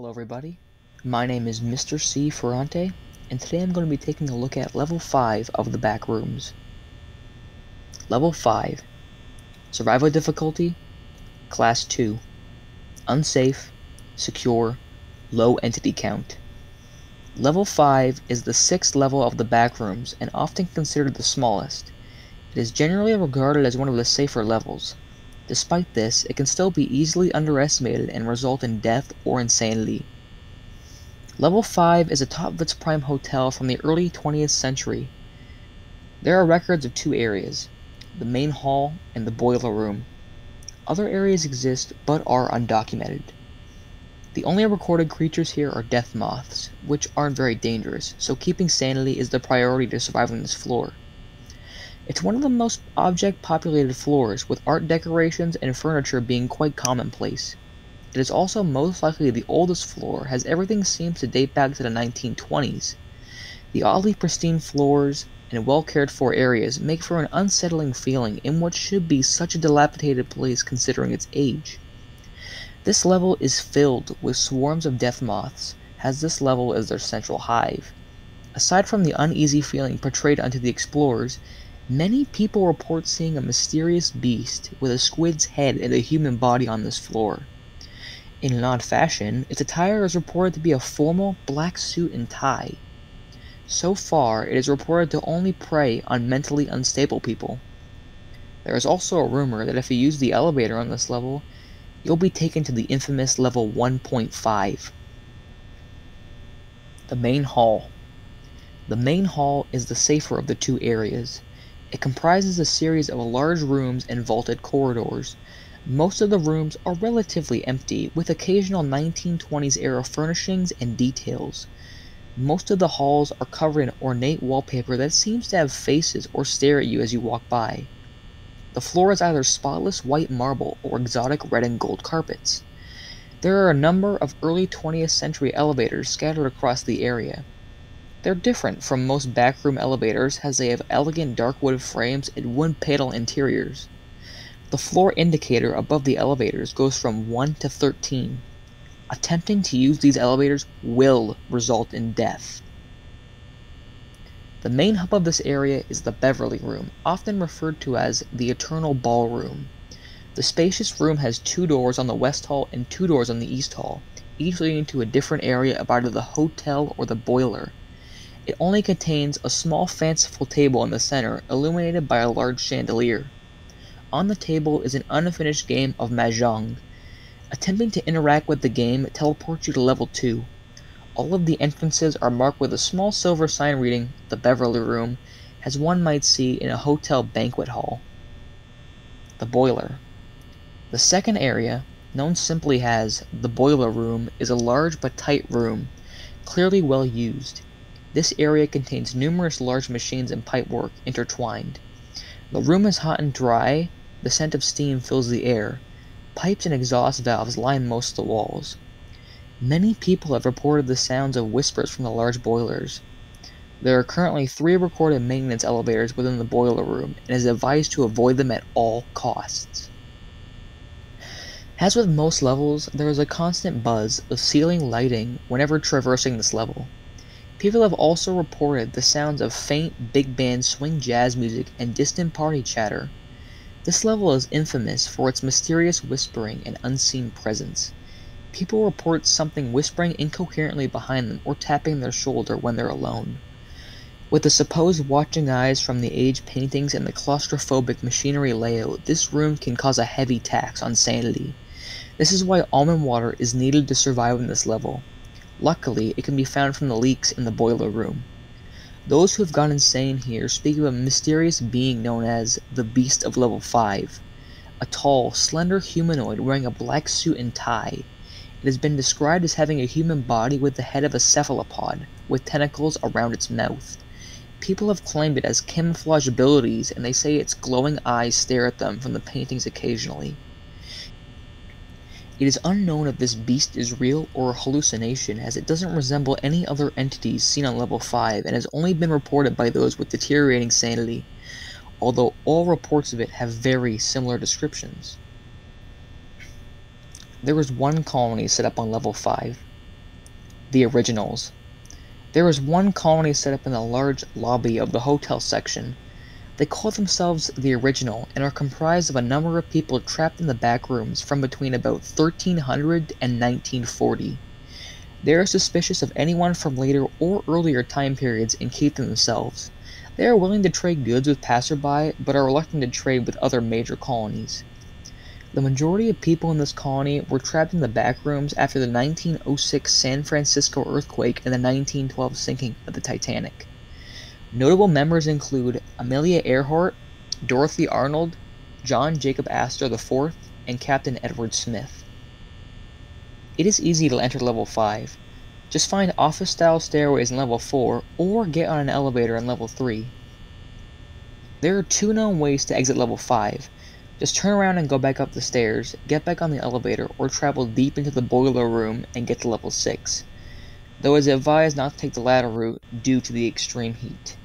Hello everybody, my name is Mr. C. Ferrante, and today I'm going to be taking a look at Level 5 of the Backrooms. Level 5, Survival Difficulty, Class 2, Unsafe, Secure, Low Entity Count. Level 5 is the 6th level of the Backrooms and often considered the smallest. It is generally regarded as one of the safer levels. Despite this, it can still be easily underestimated and result in death or insanity. Level 5 is a top of its prime hotel from the early 20th century. There are records of two areas, the main hall and the boiler room. Other areas exist but are undocumented. The only recorded creatures here are deathmoths, which aren't very dangerous, so keeping sanity is the priority to surviving this floor. It's one of the most object-populated floors, with art decorations and furniture being quite commonplace. It is also most likely the oldest floor, as everything seems to date back to the 1920s. The oddly pristine floors and well-cared-for areas make for an unsettling feeling in what should be such a dilapidated place considering its age. This level is filled with swarms of death moths, as this level is their central hive. Aside from the uneasy feeling portrayed unto the explorers, many people report seeing a mysterious beast with a squid's head and a human body on this floor. In an odd fashion, its attire is reported to be a formal black suit and tie. So far, it is reported to only prey on mentally unstable people. There is also a rumor that if you use the elevator on this level, you'll be taken to the infamous level 1.5. The main hall. The main hall is the safer of the two areas. It comprises a series of large rooms and vaulted corridors. Most of the rooms are relatively empty, with occasional 1920s era furnishings and details. Most of the halls are covered in ornate wallpaper that seems to have faces or stare at you as you walk by. The floor is either spotless white marble or exotic red and gold carpets. There are a number of early 20th century elevators scattered across the area. They're different from most backroom elevators as they have elegant dark wood frames and wood panel interiors. The floor indicator above the elevators goes from 1 to 13. Attempting to use these elevators will result in death. The main hub of this area is the Beverly Room, often referred to as the Eternal Ballroom. The spacious room has two doors on the west hall and two doors on the east hall, each leading to a different area of either the hotel or the boiler. It only contains a small fanciful table in the center, illuminated by a large chandelier. On the table is an unfinished game of Mahjong. Attempting to interact with the game teleports you to level 2. All of the entrances are marked with a small silver sign reading, the Beverly Room, as one might see in a hotel banquet hall. The boiler. The second area, known simply as the Boiler Room, is a large but tight room, clearly well used. This area contains numerous large machines and pipework intertwined. The room is hot and dry, the scent of steam fills the air. Pipes and exhaust valves line most of the walls. Many people have reported the sounds of whispers from the large boilers. There are currently 3 recorded maintenance elevators within the boiler room, and it is advised to avoid them at all costs. As with most levels, there is a constant buzz of ceiling lighting whenever traversing this level. People have also reported the sounds of faint big band swing jazz music and distant party chatter. This level is infamous for its mysterious whispering and unseen presence. People report something whispering incoherently behind them or tapping their shoulder when they're alone. With the supposed watching eyes from the aged paintings and the claustrophobic machinery layout, this room can cause a heavy tax on sanity. This is why almond water is needed to survive in this level. Luckily, it can be found from the leaks in the boiler room. Those who have gone insane here speak of a mysterious being known as the Beast of Level 5, a tall, slender humanoid wearing a black suit and tie. It has been described as having a human body with the head of a cephalopod, with tentacles around its mouth. People have claimed it has camouflage abilities, and they say its glowing eyes stare at them from the paintings occasionally. It is unknown if this beast is real or a hallucination, as it doesn't resemble any other entities seen on level 5 and has only been reported by those with deteriorating sanity, although all reports of it have very similar descriptions. There was one colony set up on level 5. The Originals. There is one colony set up in the large lobby of the hotel section. They call themselves the Original and are comprised of a number of people trapped in the back rooms from between about 1300 and 1940. They are suspicious of anyone from later or earlier time periods and keep to themselves. They are willing to trade goods with passerby, but are reluctant to trade with other major colonies. The majority of people in this colony were trapped in the back rooms after the 1906 San Francisco earthquake and the 1912 sinking of the Titanic. Notable members include Amelia Earhart, Dorothy Arnold, John Jacob Astor IV, and Captain Edward Smith. It is easy to enter level 5. Just find office-style stairways in level 4, or get on an elevator in level 3. There are 2 known ways to exit level 5. Just turn around and go back up the stairs, get back on the elevator, or travel deep into the boiler room and get to level 6. Though it is advised not to take the latter route due to the extreme heat.